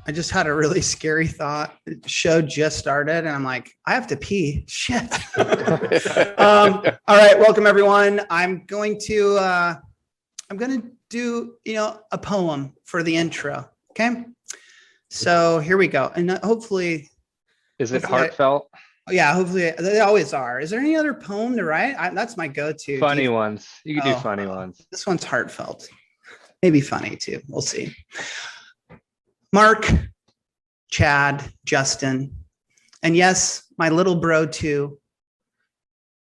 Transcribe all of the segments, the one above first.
I just had a really scary thought. The show just started and I'm like, I have to pee. Shit. All right, welcome everyone. I'm going to do, a poem for the intro. Okay. So here we go. And hopefully. Is it heartfelt? Hopefully they always are. Is there any other poem to write? That's my go-to. Funny ones. You can do funny ones. This one's heartfelt. Maybe funny too. We'll see. Mark, Chad, Justin, and yes, my little bro too.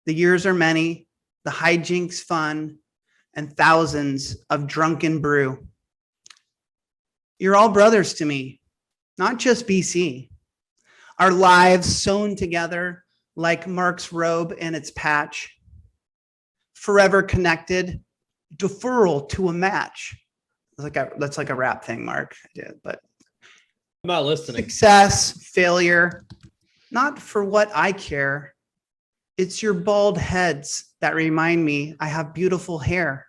The years are many, the hijinks fun, and thousands of drunken brew. You're all brothers to me, not just BC. Our lives sewn together like Mark's robe and its patch. Forever connected, deferral to a match. That's like a rap thing, Mark did, but I'm not listening. Success, failure, not for what I care. It's your bald heads that remind me I have beautiful hair.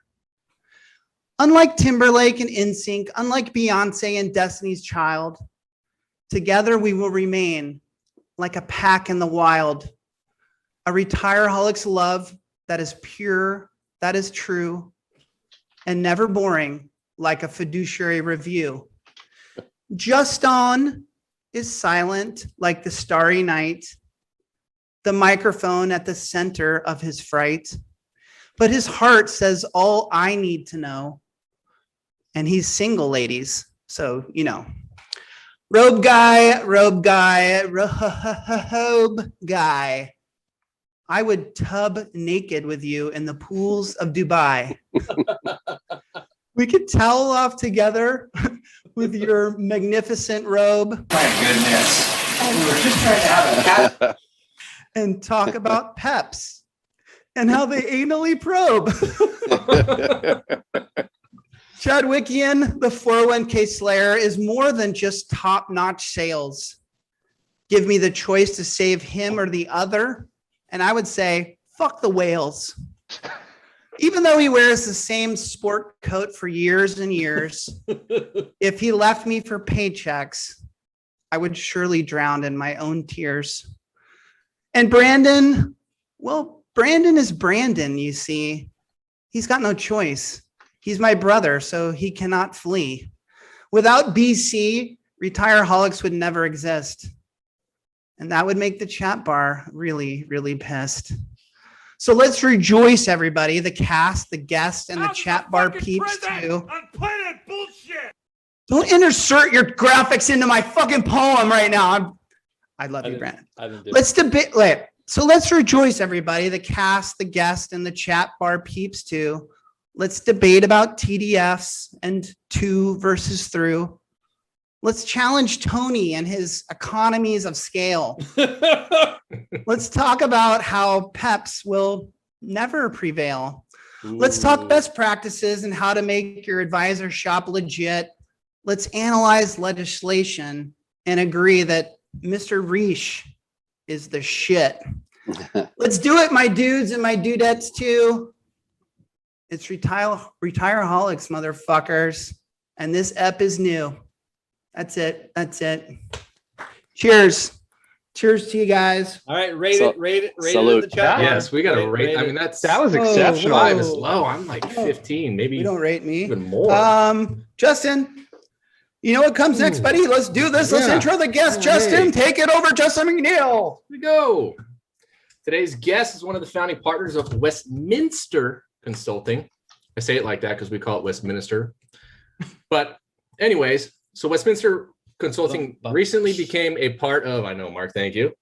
Unlike Timberlake and NSYNC, unlike Beyonce and Destiny's Child, together we will remain like a pack in the wild. A Retireholics love that is pure, that is true, and never boring like a fiduciary review. Justin is silent like the starry night, the microphone at the center of his fright, but his heart says all I need to know. And he's single, ladies, so robe guy, robe guy. I would tub naked with you in the pools of Dubai. We could towel off together with your magnificent robe. My goodness. We were just trying to have a and talk about peps and how they anally probe. Chadwickian, the 401k slayer, is more than just top-notch sales. Give me the choice to save him or the other, and I would say, fuck the whales. Even though he wears the same sport coat for years and years, if he left me for paychecks, I would surely drown in my own tears. And Brandon, well, Brandon is Brandon, you see. He's got no choice. He's my brother, so he cannot flee. Without BC, Retireholics would never exist. And that would make the chat bar really, really pissed. So let's rejoice, everybody. The cast, the guests, and the chat bar peeps too. Bullshit. Don't insert your graphics into my fucking poem right now. I love you, Brandon. Let's debate. So let's rejoice, everybody. The cast, the guest, and the chat bar peeps too. Let's debate about TDFs and to versus through. Let's challenge Tony and his economies of scale. Let's talk about how PEPs will never prevail. Ooh. Let's talk best practices and how to make your advisor shop legit. Let's analyze legislation and agree that Mr. Reesh is the shit. Let's do it, my dudes and my dudettes too. It's Retireholics, motherfuckers. And this ep is new. That's it. Cheers. Cheers to you guys. All right, rate it salute. in the chat. Yes, we got to rate. I mean, that was exceptional. 5 is low. I'm like 15, maybe. You don't rate me. Even more. Justin, you know what comes next, buddy? Let's do this. Let's intro the guest. Justin, take it over. Justin McNeil. Here we go. Today's guest is one of the founding partners of Westminster Consulting. I say it like that because we call it Westminster. But anyways, so Westminster Consulting recently became a part of, I know, Mark, thank you.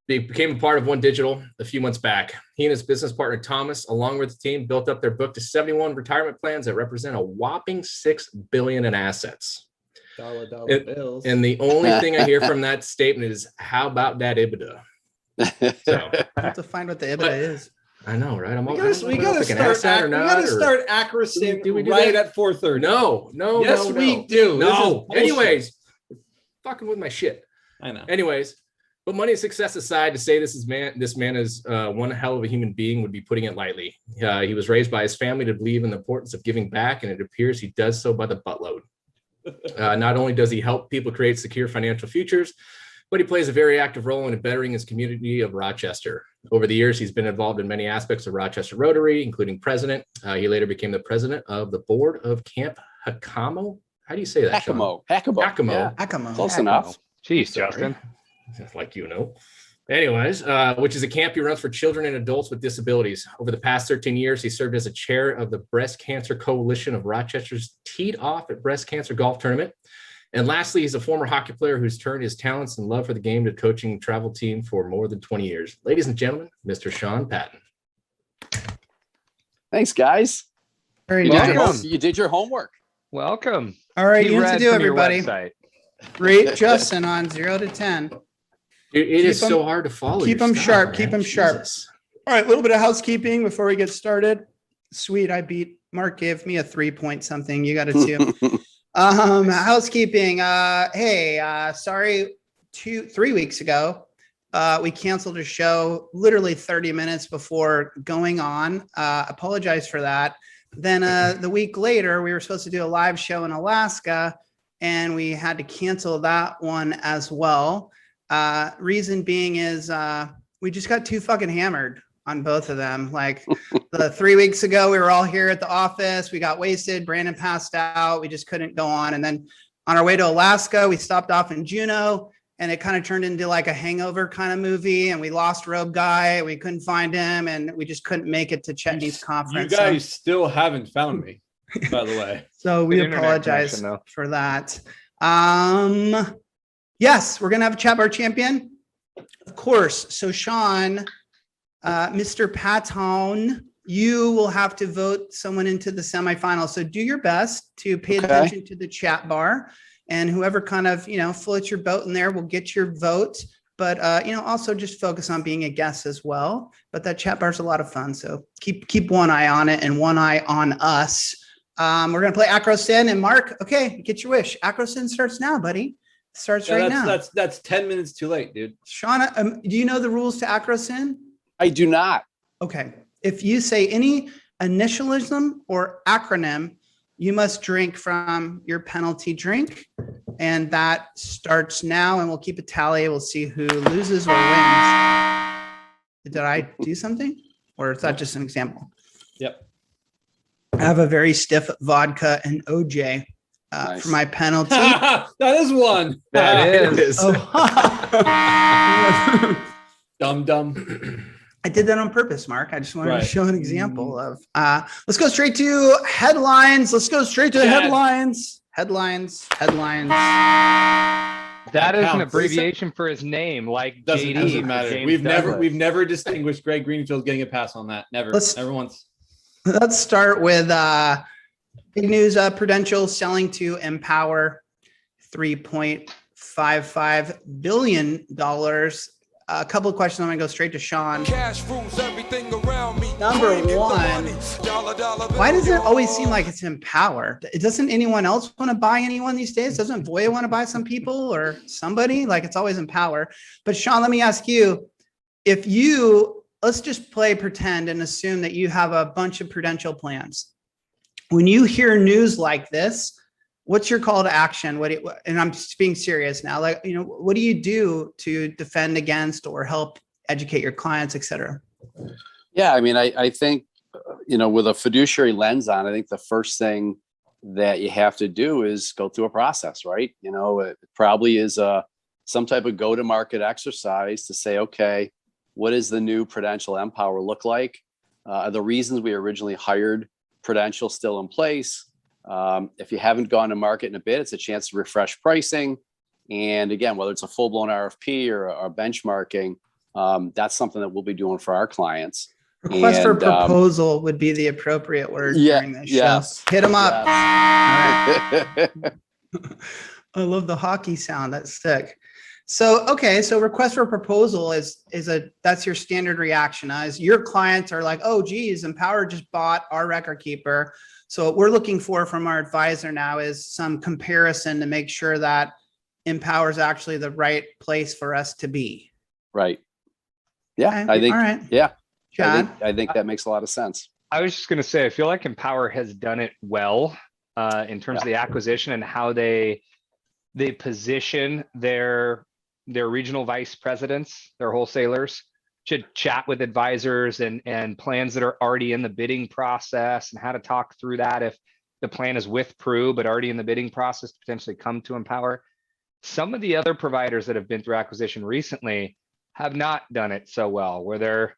They became a part of One Digital a few months back. He and his business partner, Thomas, along with the team, built up their book to 71 retirement plans that represent a whopping $6 billion in assets. Dollar bills. And the only thing I hear from that statement is, how about that EBITDA? So I have to find what the EBITDA is. I know, right? We gotta start accuracy right at 4:30. No. Yes, we do. No. Anyways, fucking with my shit. I know. Anyways, but money and success aside, to say this man is one hell of a human being would be putting it lightly. He was raised by his family to believe in the importance of giving back, and it appears he does so by the buttload. Not only does he help people create secure financial futures, but he plays a very active role in bettering his community of Rochester. Over the years, he's been involved in many aspects of Rochester Rotary, including president. He later became the president of the board of Camp Hakamo. How do you say that, Sean? Hakamo. Hakamo. Close enough. Jeez, Justin. Like, Anyways, which is a camp he runs for children and adults with disabilities. Over the past 13 years, he served as a chair of the Breast Cancer Coalition of Rochester's Teed Off at Breast Cancer Golf Tournament. And lastly, he's a former hockey player who's turned his talents and love for the game to coaching travel team for more than 20 years. Ladies and gentlemen, Mr. Sean Patton. Thanks, guys. Very You did your homework. Welcome. All right, you have to do, everybody. Website. Rate Justin on 0 to 10. It is so hard to follow. Keep them sharp. Keep them sharp. All right, a little bit of housekeeping before we get started. Sweet, I beat Mark. Gave me a 3 point something. You got a 2. Housekeeping. Sorry, 3 weeks ago, we canceled a show literally 30 minutes before going on. Apologize for that. Then the week later, we were supposed to do a live show in Alaska, and we had to cancel that one as well. Reason being is we just got too fucking hammered on both of them. Like the 3 weeks ago, we were all here at the office. We got wasted. Brandon passed out. We just couldn't go on. And then on our way to Alaska, we stopped off in Juneau, and it kind of turned into like a hangover kind of movie. And we lost Robe Guy. We couldn't find him, and we just couldn't make it to Chetney's conference. You guys still haven't found me, by the way. So we apologize for that. Yes, we're going to have a chat bar champion. Of course. So Sean, Mr. Patton, you will have to vote someone into the semifinals. So do your best to pay attention to the chat bar, and whoever kind of, floats your boat in there will get your vote. But, also just focus on being a guest as well. But that chat bar is a lot of fun. So keep one eye on it and one eye on us. We're going to play Acrosin, and Mark, okay, get your wish. Acrosin starts now, buddy. Starts right now. That's 10 minutes too late, dude. Sean, do you know the rules to Acrosin? I do not. Okay. If you say any initialism or acronym, you must drink from your penalty drink. And that starts now, and we'll keep a tally. We'll see who loses or wins. Did I do something? Or is that just an example? Yep. I have a very stiff vodka and OJ. Nice. For my penalty. That is one. That is. Dumb. I did that on purpose, Mark. I just wanted to show an example of. Let's go straight to headlines. Headlines. That is an abbreviation for his name, like doesn't matter. We've never distinguished Greg Greenfield getting a pass on that. Never once. Let's start with big news. Prudential selling to Empower, $3.55 billion. A couple of questions. I'm going to go straight to Sean. Number one, why does it always seem like it's Empower? Doesn't anyone else want to buy anyone these days? Doesn't Voya want to buy some people or somebody? Like, it's always Empower. But Sean, let me ask you, let's just pretend and assume that you have a bunch of Prudential plans. When you hear news like this, what's your call to action? And I'm just being serious now. What do you do to defend against or help educate your clients, et cetera? Yeah, I mean, I think, with a fiduciary lens on, I think the first thing that you have to do is go through a process, right? It probably is some type of go-to-market exercise to say, okay, what does the new Prudential-Empower look like? Are the reasons we originally hired Prudential still in place? If you haven't gone to market in a bit, it's a chance to refresh pricing. And again, whether it's a full-blown RFP or benchmarking, that's something that we'll be doing for our clients. Request for proposal would be the appropriate word during this show. Hit them up. Yes. All right. I love the hockey sound. That's sick. So request for proposal that's your standard reaction. As your clients are like, oh, geez, Empower just bought our record keeper. So what we're looking for from our advisor now is some comparison to make sure that Empower is actually the right place for us to be. Right. Yeah, okay. I think. All right. Yeah, John? I think that makes a lot of sense. I was just going to say, I feel like Empower has done it well in terms of the acquisition and how they position their regional vice presidents, their wholesalers, should chat with advisors and plans that are already in the bidding process, and how to talk through that if the plan is with Pru but already in the bidding process to potentially come to Empower. Some of the other providers that have been through acquisition recently have not done it so well, where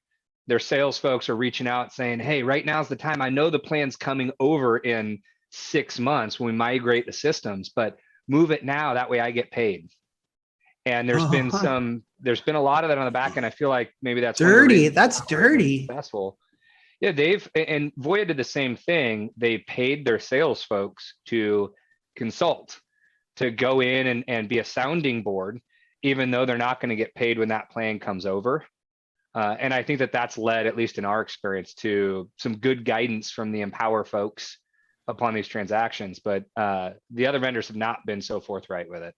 their sales folks are reaching out saying, hey, right now's the time. I know the plan's coming over in 6 months when we migrate the systems, but move it now. That way I get paid. And there's been a lot of that on the back end. I feel like maybe that's dirty. That's dirty. Successful. Yeah, and Voya did the same thing. They paid their sales folks to consult, to go in and be a sounding board, even though they're not going to get paid when that plan comes over. And I think that that's led, at least in our experience, to some good guidance from the Empower folks upon these transactions. But the other vendors have not been so forthright with it.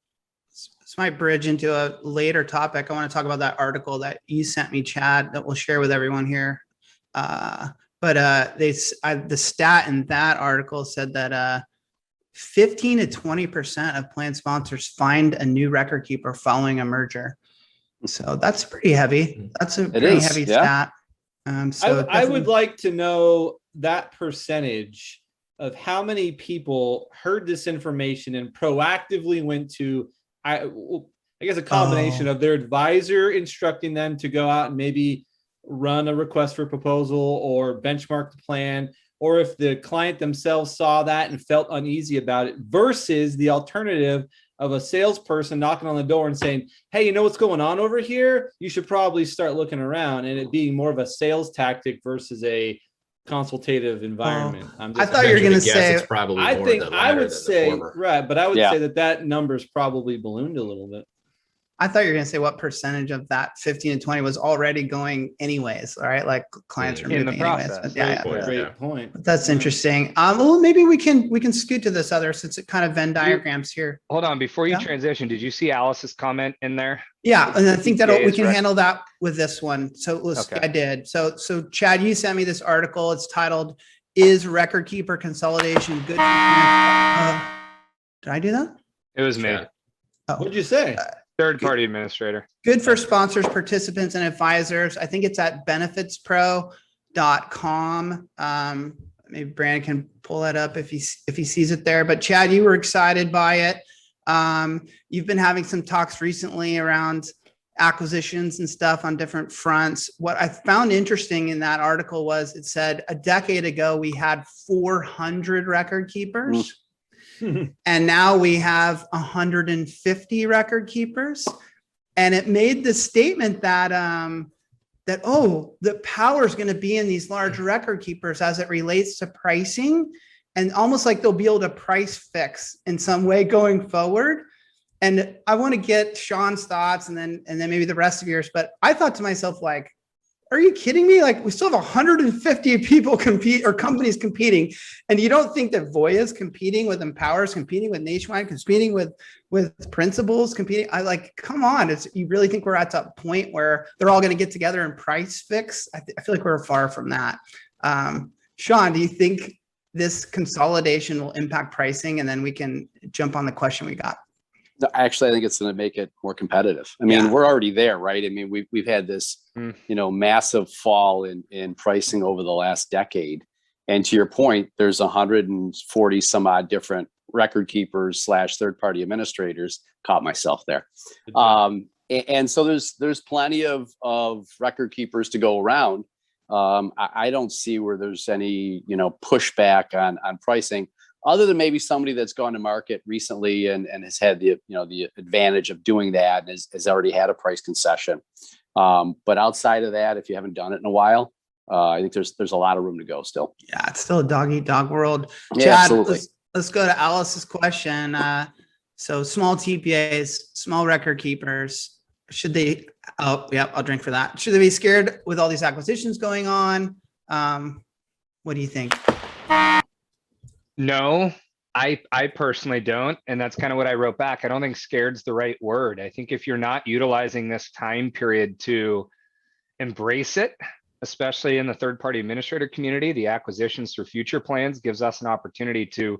This might bridge into a later topic. I want to talk about that article that you sent me, Chad, that we'll share with everyone here. The stat in that article said that 15 to 20% of plan sponsors find a new record keeper following a merger. So that's pretty heavy. That's a pretty heavy stat. I would like to know that percentage of how many people heard this information and proactively went to, I guess, a combination of their advisor instructing them to go out and maybe run a request for proposal or benchmark the plan, or if the client themselves saw that and felt uneasy about it, versus the alternative of a salesperson knocking on the door and saying, hey, you know what's going on over here? You should probably start looking around, and it being more of a sales tactic versus a consultative environment. I thought you were going to say, it's probably I think I would say, right, but I would say that number's probably ballooned a little bit. I thought you were going to say what percentage of that 15 to 20 was already going anyways. All right. Like clients are moving anyways. But Great point. But that's interesting. Well, maybe we can scoot to this other, since it kind of Venn diagrams here. Hold on. Before you transition, did you see Alice's comment in there? Yeah. And I think that we can handle that with this one. So I did. So Chad, you sent me this article. It's titled, "Is Record Keeper Consolidation Good?" Did I do that? It was me. What did you say? Third-party administrator. Good for sponsors, participants, and advisors. I think it's at benefitspro.com. Maybe Brandon can pull that up if he sees it there. But Chad, you were excited by it. You've been having some talks recently around acquisitions and stuff on different fronts. What I found interesting in that article was it said a decade ago we had 400 record keepers. And now we have 150 record keepers. And it made the statement that the power is going to be in these large record keepers as it relates to pricing, and almost like they'll be able to price fix in some way going forward. And I want to get Sean's thoughts and then maybe the rest of yours. But I thought to myself, like, are you kidding me? Like, we still have 150 people companies competing. And you don't think that Voya is competing with Empower's, competing with Nationwide, competing with Principals, competing? Come on. You really think we're at that point where they're all going to get together and price fix? I feel like we're far from that. Sean, do you think this consolidation will impact pricing? And then we can jump on the question we got. Actually, I think it's going to make it more competitive. I mean, we're already there, right? I mean, we've had this, massive fall in pricing over the last decade. And to your point, there's 140 some odd different record keepers / third-party administrators. Caught myself there. And so there's plenty of record keepers to go around. I don't see where there's any, pushback on pricing, other than maybe somebody that's gone to market recently and has had the advantage of doing that and has already had a price concession. But outside of that, if you haven't done it in a while, I think there's a lot of room to go still. Yeah, it's still a dog-eat-dog world. Yeah, Chad, absolutely. Let's go to Alice's question. So small TPAs, small record keepers, should they, I'll drink for that. Should they be scared with all these acquisitions going on? What do you think? No, I personally don't. And that's kind of what I wrote back. I don't think scared's the right word. I think if you're not utilizing this time period to embrace it, especially in the third-party administrator community, the acquisitions through future plans gives us an opportunity to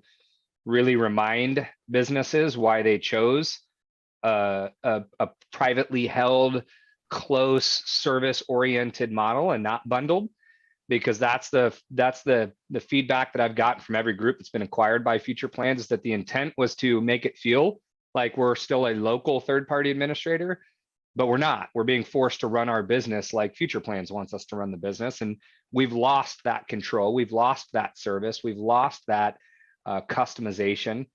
really remind businesses why they chose a privately held, close, service-oriented model and not bundled, because that's the feedback that I've gotten from every group that's been acquired by Future Plans, is that the intent was to make it feel like we're still a local third-party administrator, but we're not. We're being forced to run our business like Future Plans wants us to run the business, and we've lost that control. We've lost that service. We've lost that customization.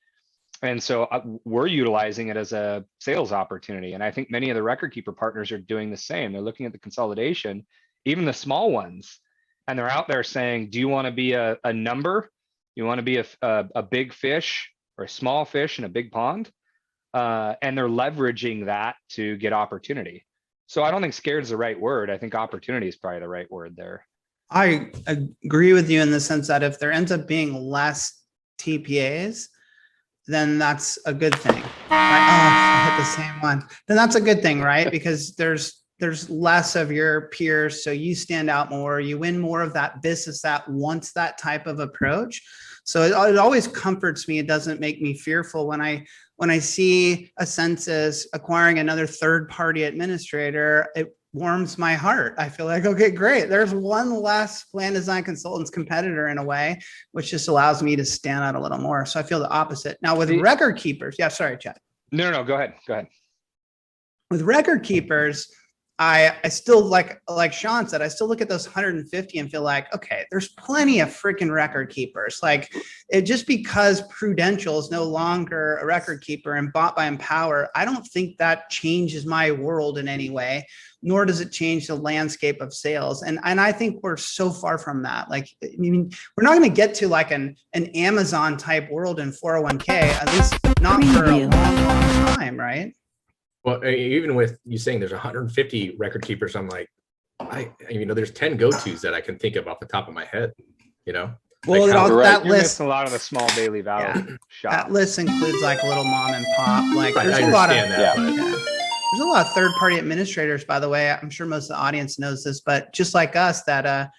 And so we're utilizing it as a sales opportunity. And I think many of the record keeper partners are doing the same. They're looking at the consolidation, even the small ones, and they're out there saying, do you want to be a number? You want to be a big fish or a small fish in a big pond? And they're leveraging that to get opportunity. So I don't think scared is the right word. I think opportunity is probably the right word there. I agree with you in the sense that if there ends up being less TPAs, then that's a good thing. Right? Oh, I hit the same one. Then that's a good thing, right? Because there's less of your peers, so you stand out more. You win more of that business that wants that type of approach. So it always comforts me. It doesn't make me fearful when I see a census acquiring another third-party administrator. It warms my heart. I feel like, okay, great. There's one less plan design consultants competitor in a way, which just allows me to stand out a little more. So I feel the opposite. Now with record keepers, yeah, sorry, Chad. No, go ahead. With record keepers, I still like Sean said, I still look at those 150 and feel like, okay, there's plenty of freaking record keepers. Like just because Prudential is no longer a record keeper and bought by Empower, I don't think that changes my world in any way, nor does it change the landscape of sales. And I think we're so far from that. Like, I mean, we're not going to get to like an Amazon type world in 401k, at least not for a long time, right? Well, even with you saying there's 150 record keepers, I'm like, there's 10 go-tos that I can think of off the top of my head, Well, like that You're list, missing a lot of the small Bailey Valley shops. That list includes like a little mom and pop. Like right, there's I a lot of there's a lot of third-party administrators, by the way. I'm sure most of the audience knows this, but just like us that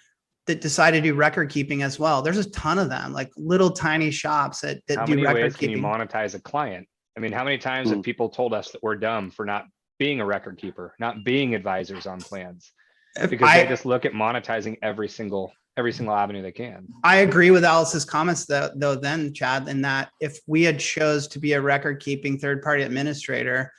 decide to do record keeping as well. There's a ton of them, like little tiny shops that do record keeping. How many ways can you monetize a client? I mean, how many times have people told us that we're dumb for not being a record keeper, not being advisors on plans? Because they just look at monetizing every single avenue they can. I agree with Alice's comments though then, Chad, in that if we had chose to be a record keeping third-party administrator,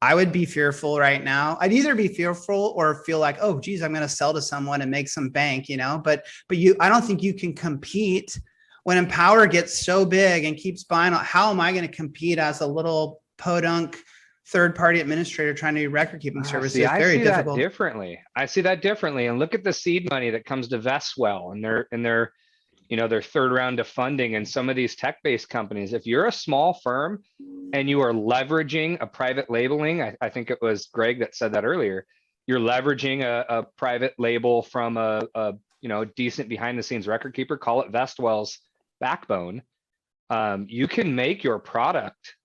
I would be fearful right now. I'd either be fearful or feel like, oh, geez, I'm going to sell to someone and make some bank, but I don't think you can compete when Empower gets so big and keeps buying. How am I going to compete as a little podunk third-party administrator trying to do record-keeping services? I see that differently. And look at the seed money that comes to Vestwell and their third round of funding and some of these tech-based companies. If you're a small firm and you are leveraging a private labeling, I think it was Greg that said that earlier. You're leveraging a private label from a decent behind-the-scenes record keeper. Call it Vestwell's backbone. You can make your product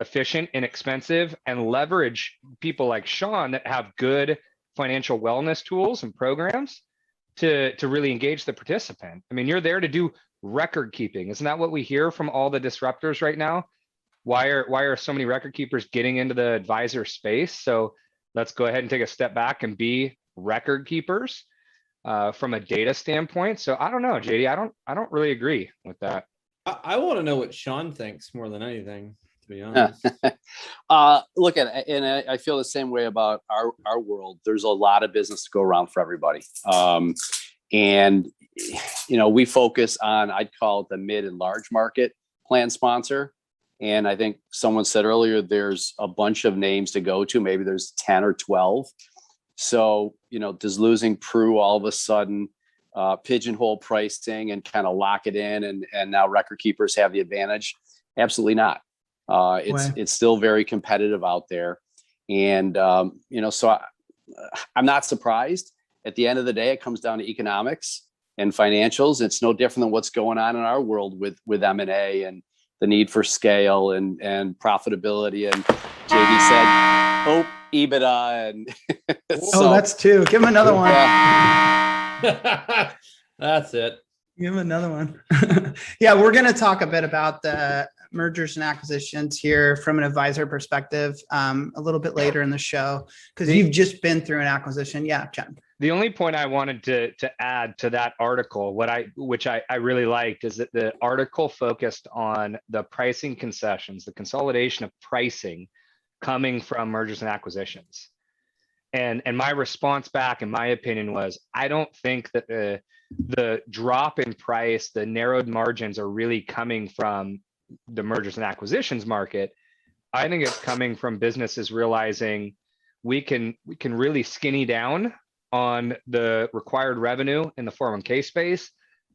efficient, inexpensive, and leverage people like Sean that have good financial wellness tools and programs to really engage the participant. I mean, you're there to do record keeping. Isn't that what we hear from all the disruptors right now? Why are so many record keepers getting into the advisor space? So let's go ahead and take a step back and be record keepers from a data standpoint. So I don't know, JD, I don't really agree with that. I want to know what Sean thinks more than anything, to be honest. Look at it, and I feel the same way about our world. There's a lot of business to go around for everybody. And we focus on, I'd call it the mid and large market plan sponsor. And I think someone said earlier, there's a bunch of names to go to. Maybe there's 10 or 12. So, does losing Pru all of a sudden pigeonhole pricing and kind of lock it in and now record keepers have the advantage? Absolutely not. It's still very competitive out there. And, so I'm not surprised. At the end of the day, it comes down to economics and financials. It's no different than what's going on in our world with M&A and the need for scale and profitability. And JD said, EBITDA. And so, that's two. Give him another one. That's it. Give him another one. Yeah, we're going to talk a bit about the mergers and acquisitions here from an advisor perspective a little bit later in the show, because you've just been through an acquisition. Yeah, Chad. The only point I wanted to add to that article, which I really liked, is that the article focused on the pricing concessions, the consolidation of pricing coming from mergers and acquisitions. And my response back, in my opinion, was I don't think that the drop in price, the narrowed margins are really coming from the mergers and acquisitions market. I think it's coming from businesses realizing we can really skinny down on the required revenue in the 401k space,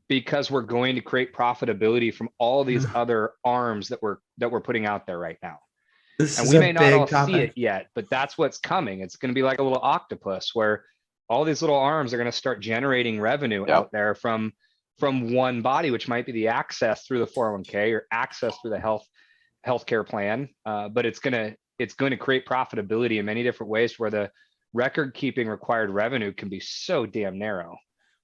because we're going to create profitability from all these other arms that we're putting out there right now. And we may not all see it yet, but that's what's coming. It's going to be like a little octopus where all these little arms are going to start generating revenue out there from one body, which might be the access through the 401k or access through the healthcare plan. But it's going to create profitability in many different ways, where the record keeping required revenue can be so damn narrow.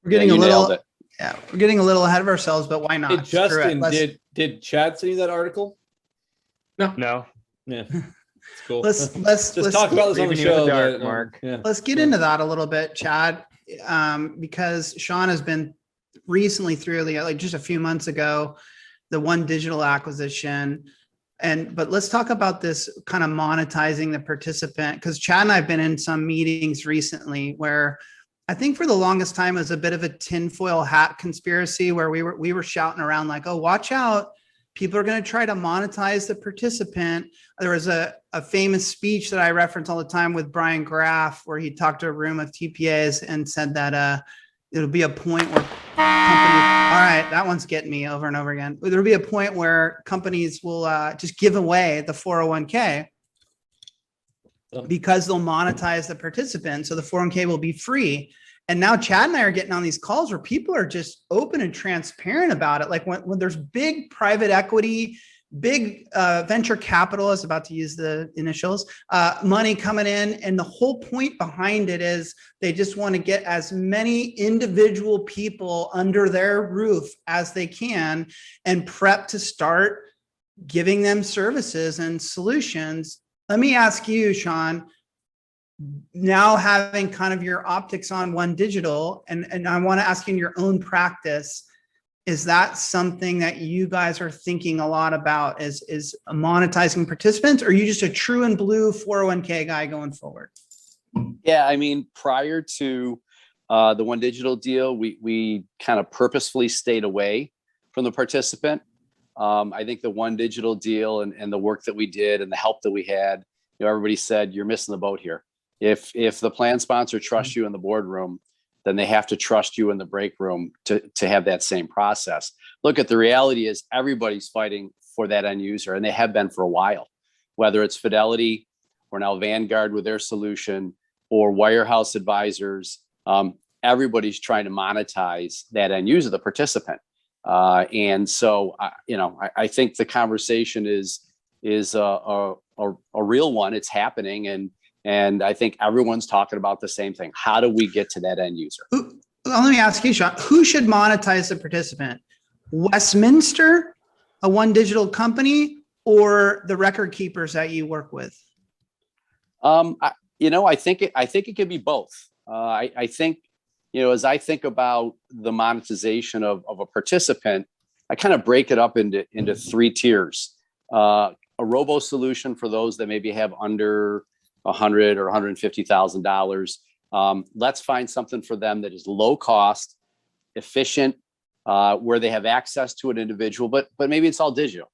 We're getting we're getting a little ahead of ourselves, but why not? Hey, Justin, did Chad send you that article? No. Yeah, it's cool. Let's talk about this on the show, Mark. Let's get into that a little bit, Chad, because Sean has been recently through like just a few months ago, the One Digital acquisition. But let's talk about this kind of monetizing the participant, because Chad and I have been in some meetings recently where I think for the longest time it was a bit of a tinfoil hat conspiracy, where we were shouting around like, oh, watch out, people are going to try to monetize the participant. There was a famous speech that I reference all the time with Brian Graff, where he talked to a room of TPAs and said that it'll be a point where companies, all right, that one's getting me over and over again. There'll be a point where companies will just give away the 401k because they'll monetize the participant. So the 401k will be free. And now Chad and I are getting on these calls where people are just open and transparent about it. Like when there's big private equity, big venture capital, I was about to use the initials, money coming in. And the whole point behind it is they just want to get as many individual people under their roof as they can and prep to start giving them services and solutions. Let me ask you, Sean, now having kind of your optics on One Digital, and I want to ask you in your own practice, is that something that you guys are thinking a lot about, is monetizing participants, or are you just a true and blue 401k guy going forward? Yeah, I mean, prior to the One Digital deal, we kind of purposefully stayed away from the participant. I think the One Digital deal and the work that we did and the help that we had, everybody said, you're missing the boat here. If the plan sponsor trusts you in the boardroom, then they have to trust you in the break room to have that same process. Look, the reality is everybody's fighting for that end user, and they have been for a while, whether it's Fidelity or now Vanguard with their solution or Wirehouse Advisors. Everybody's trying to monetize that end user, the participant. And so, I think the conversation is a real one. It's happening. And I think everyone's talking about the same thing. How do we get to that end user? Well, let me ask you, Sean, who should monetize the participant? Westminster, a One Digital company, or the record keepers that you work with? I think it could be both. I think, as I think about the monetization of a participant, I kind of break it up into three tiers. A robo solution for those that maybe have under $100,000 or $150,000. Let's find something for them that is low cost, efficient, where they have access to an individual, but maybe it's all digital.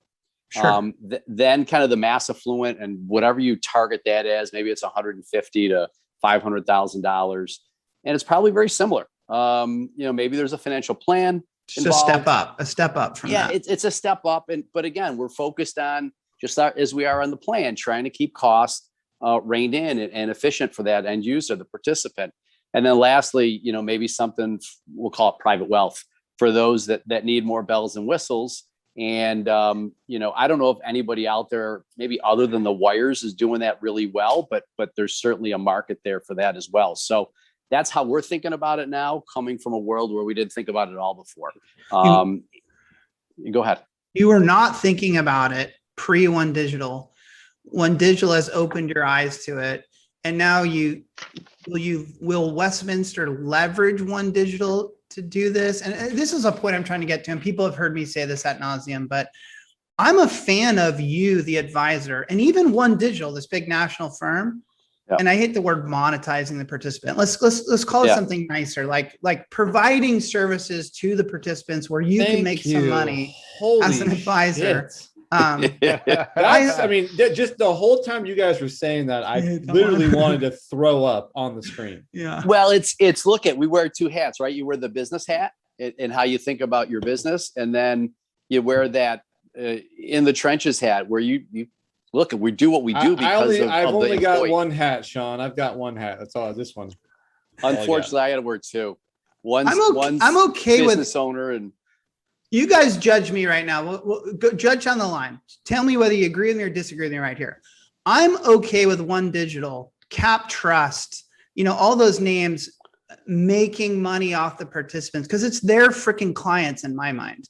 Sure. Then kind of the mass affluent and whatever you target that as, maybe it's $150,000 to $500,000, and it's probably very similar. Maybe there's a financial plan. Just a step up from that. Yeah, it's a step up, but again, we're focused on, just as we are on the plan, trying to keep costs reined in and efficient for that end user, the participant. And then lastly, maybe something, we'll call it private wealth, for those that need more bells and whistles. And, I don't know if anybody out there, maybe other than the wires, is doing that really well, but there's certainly a market there for that as well. So that's how we're thinking about it now, coming from a world where we didn't think about it all before. Go ahead. You were not thinking about it pre One Digital. One Digital has opened your eyes to it. And now will Westminster leverage One Digital to do this? And this is a point I'm trying to get to, and people have heard me say this ad nauseum, but I'm a fan of you, the advisor, and even One Digital, this big national firm. Yeah. And I hate the word monetizing the participant. Let's call it something nicer, like providing services to the participants where you can make some money as an advisor. I mean, just the whole time you guys were saying that, I literally wanted to throw up on the screen. Yeah. Well, look at, we wear two hats, right? You wear the business hat and how you think about your business, and then you wear that in the trenches hat where you look, we do what we do because I've only got one hat, Sean. I've got one hat. That's all. This one. Unfortunately, I got to wear two. One's I'm okay with business owner, and you guys judge me right now. We'll go judge on the line. Tell me whether you agree with me or disagree with me right here. I'm okay with One Digital, Cap Trust, all those names making money off the participants because it's their freaking clients in my mind.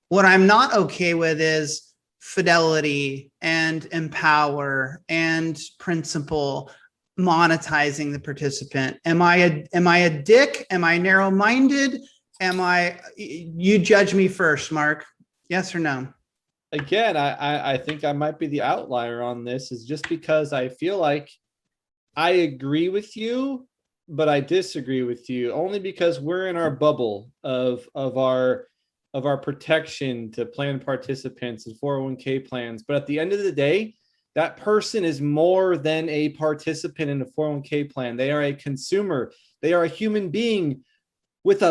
What I'm not okay with is Fidelity and Empower and Principal monetizing the participant. Am I a dick? Am I narrow-minded? You judge me first, Mark. Yes or no? Again, I think I might be the outlier on this, is just because I feel like I agree with you, but I disagree with you only because we're in our bubble of our protection to plan participants and 401k plans. But at the end of the day, that person is more than a participant in a 401k plan. They are a consumer. They are a human being with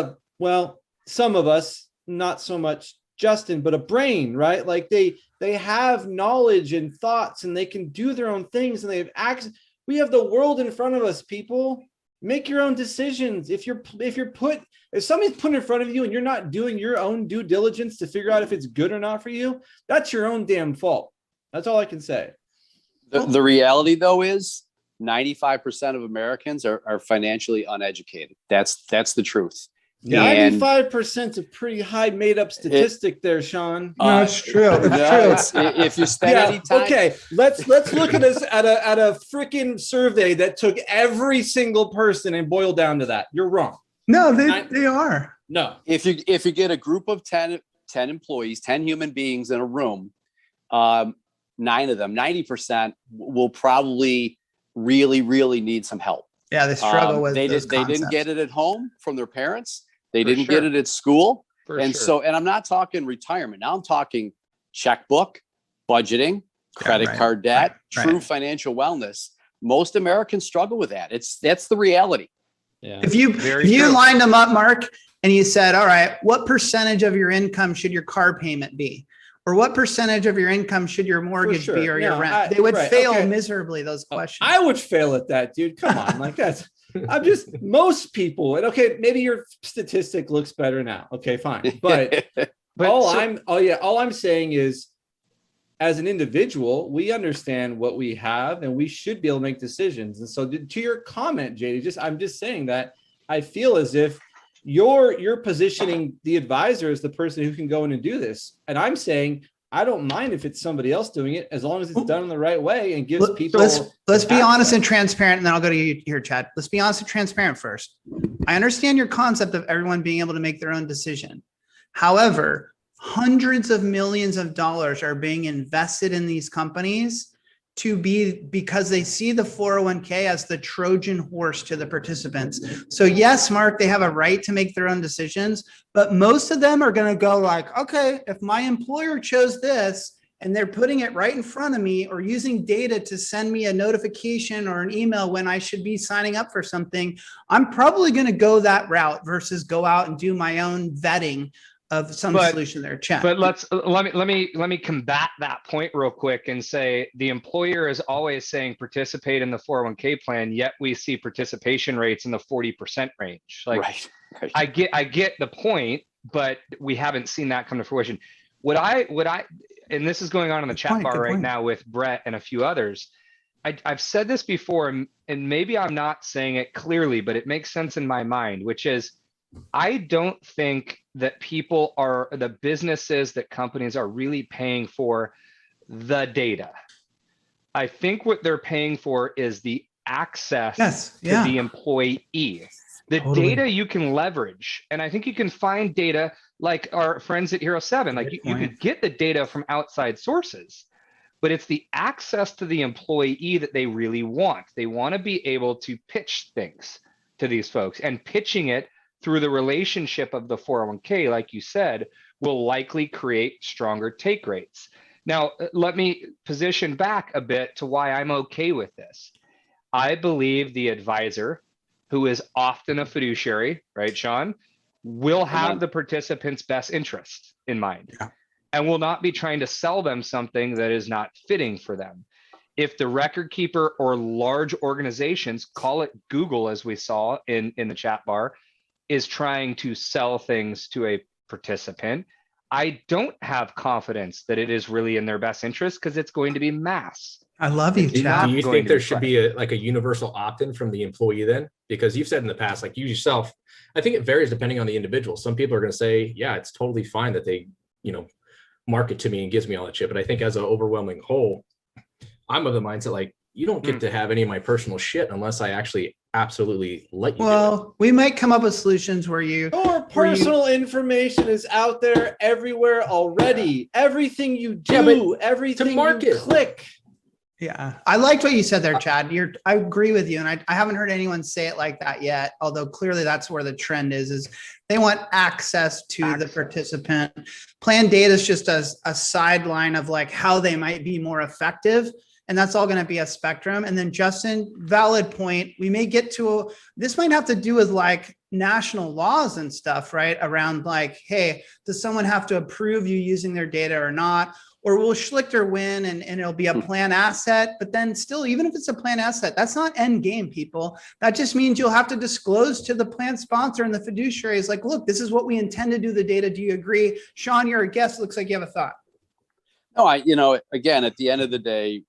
some of us, not so much Justin, but a brain, right? Like they have knowledge and thoughts, and they can do their own things, and they have access. We have the world in front of us, people. Make your own decisions. If somebody's put in front of you and you're not doing your own due diligence to figure out if it's good or not for you, that's your own damn fault. That's all I can say. The reality, though, is 95% of Americans are financially uneducated. That's the truth. 95% is a pretty high made-up statistic there, Sean. No, it's true. It's true. If you spend any time, okay, let's look at this at a freaking survey that took every single person and boiled down to that. You're wrong. No, they are. No. If you get a group of 10 employees, 10 human beings in a room, 9 of them, 90% will probably really, really need some help. Yeah, they struggle with they didn't get it at home from their parents. They didn't get it at school. And I'm not talking retirement. Now I'm talking checkbook, budgeting, credit card debt, true financial wellness. Most Americans struggle with that. That's the reality. Yeah. If you lined them up, Mark, and you said, all right, what percentage of your income should your car payment be? Or what percentage of your income should your mortgage be or your rent? They would fail miserably, those questions. I would fail at that, dude. Come on. Like that's most people, and okay, maybe your statistic looks better now. Okay, fine. But all I'm saying is, as an individual, we understand what we have and we should be able to make decisions. And so to your comment, JD, I'm just saying that I feel as if you're positioning the advisor as the person who can go in and do this. And I'm saying, I don't mind if it's somebody else doing it, as long as it's done in the right way and gives people. Let's be honest and transparent, and then I'll go to you here, Chad. Let's be honest and transparent first. I understand your concept of everyone being able to make their own decision. However, hundreds of millions of dollars are being invested in these companies because they see the 401k as the Trojan horse to the participants. So yes, Mark, they have a right to make their own decisions, but most of them are going to go like, okay, if my employer chose this and they're putting it right in front of me or using data to send me a notification or an email when I should be signing up for something, I'm probably going to go that route versus go out and do my own vetting of some solution there. Chat. But let me combat that point real quick and say the employer is always saying participate in the 401k plan, yet we see participation rates in the 40% range. Like right. I get the point, but we haven't seen that come to fruition. Would I and this is going on in the chat bar right now with Brett and a few others. I've said this before, and maybe I'm not saying it clearly, but it makes sense in my mind, which is I don't think that the businesses, that companies are really paying for the data. I think what they're paying for is the access to the employee. The data you can leverage. And I think you can find data like our friends at Hero 7, like you could get the data from outside sources, but it's the access to the employee that they really want. They want to be able to pitch things to these folks, and pitching it through the relationship of the 401k, like you said, will likely create stronger take rates. Now, let me position back a bit to why I'm okay with this. I believe the advisor, who is often a fiduciary, right, Sean, will have the participants' best interest in mind, and will not be trying to sell them something that is not fitting for them. If the record keeper or large organizations, call it Google, as we saw in the chat bar, is trying to sell things to a participant, I don't have confidence that it is really in their best interest, because it's going to be mass. I love you, Chad. Do you think there should be a universal opt-in from the employee then? Because you've said in the past, like you yourself, I think it varies depending on the individual. Some people are going to say, yeah, it's totally fine that they, market to me and gives me all that shit. But I think as an overwhelming whole, I'm of the mindset, like, you don't get to have any of my personal shit unless I actually absolutely let you. Well, we might come up with solutions where your personal information is out there everywhere already. Everything you do, everything you click. Yeah, I liked what you said there, Chad. I agree with you, and I haven't heard anyone say it like that yet. Although clearly that's where the trend is they want access to the participant. Plan data is just a sideline of like how they might be more effective. And that's all going to be a spectrum. And then Justin, valid point. We may get to this might have to do with like national laws and stuff, right? Around like, hey, does someone have to approve you using their data or not? Or will Schlichter win and it'll be a plan asset? But then still, even if it's a plan asset, that's not end game, people. That just means you'll have to disclose to the plan sponsor and the fiduciary is like, look, this is what we intend to do the data. Do you agree? Sean, you're a guest. Looks like you have a thought. No, again, at the end of the day,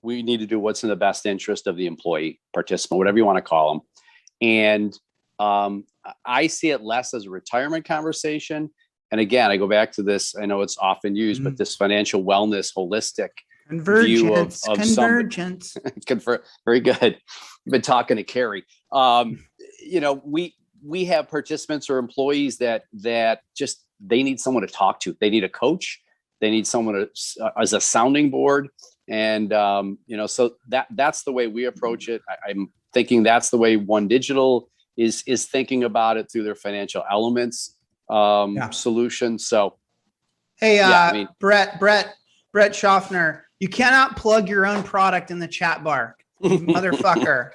we need to do what's in the best interest of the employee, participant, whatever you want to call them. And I see it less as a retirement conversation. And again, I go back to this, I know it's often used, but this financial wellness, holistic view of Convergence. Very good. I've been talking to Carrie. We have participants or employees that just, they need someone to talk to. They need a coach. They need someone as a sounding board. And, so that's the way we approach it. I'm thinking that's the way One Digital is thinking about it through their financial elements solution. So, hey, Brett Schaffner, you cannot plug your own product in the chat bar, you motherfucker.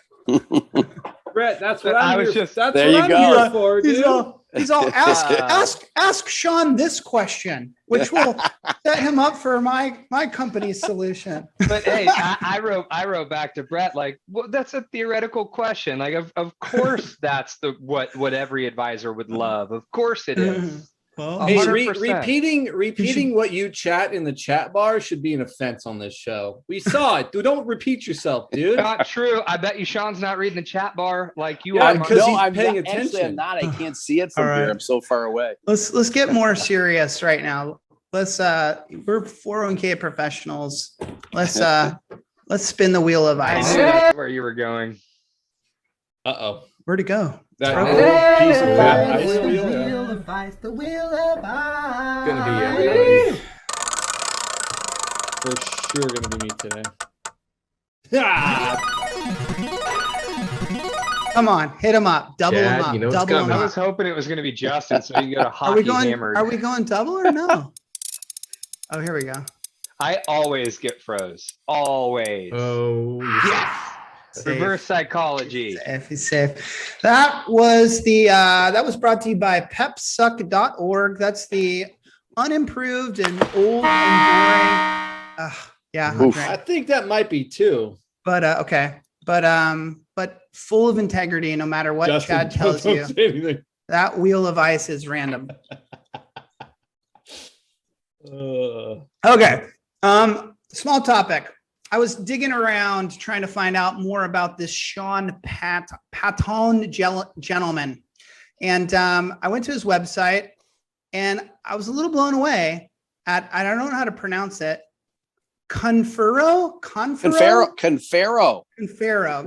Brett, that's what I'm here for, dude. He's all ask Sean this question, which will set him up for my company's solution. But hey, I wrote back to Brett like, well, that's a theoretical question. Like, of course, that's what every advisor would love. Of course, it is. Well, hey, repeating what you chat in the chat bar should be an offense on this show. We saw it. Dude, don't repeat yourself, dude. Not true. I bet you Sean's not reading the chat bar like you are. Because he's paying attention. Actually, I'm not. I can't see it from here. I'm so far away. Let's get more serious right now. We're 401k professionals. Let's spin the wheel of ice. I knew that's where you were going. Where'd it go? The wheel of ice. Gonna be everybody. For sure gonna be me today. Come on, hit him up. Double him up. Double him up. I was hoping it was gonna be Justin so you can get a hockey hammered. Are we going double or no? Oh, here we go. I always get froze. Always. Oh, yes. Reverse psychology. Safe. That was brought to you by pepsuck.org. That's the unimproved and old and boring. I think that might be too. But okay. But full of integrity, no matter what Chad tells you. That wheel of ice is random. Okay. Small topic. I was digging around trying to find out more about this Sean Patton gentleman. And I went to his website and I was a little blown away at, I don't know how to pronounce it. Conferro.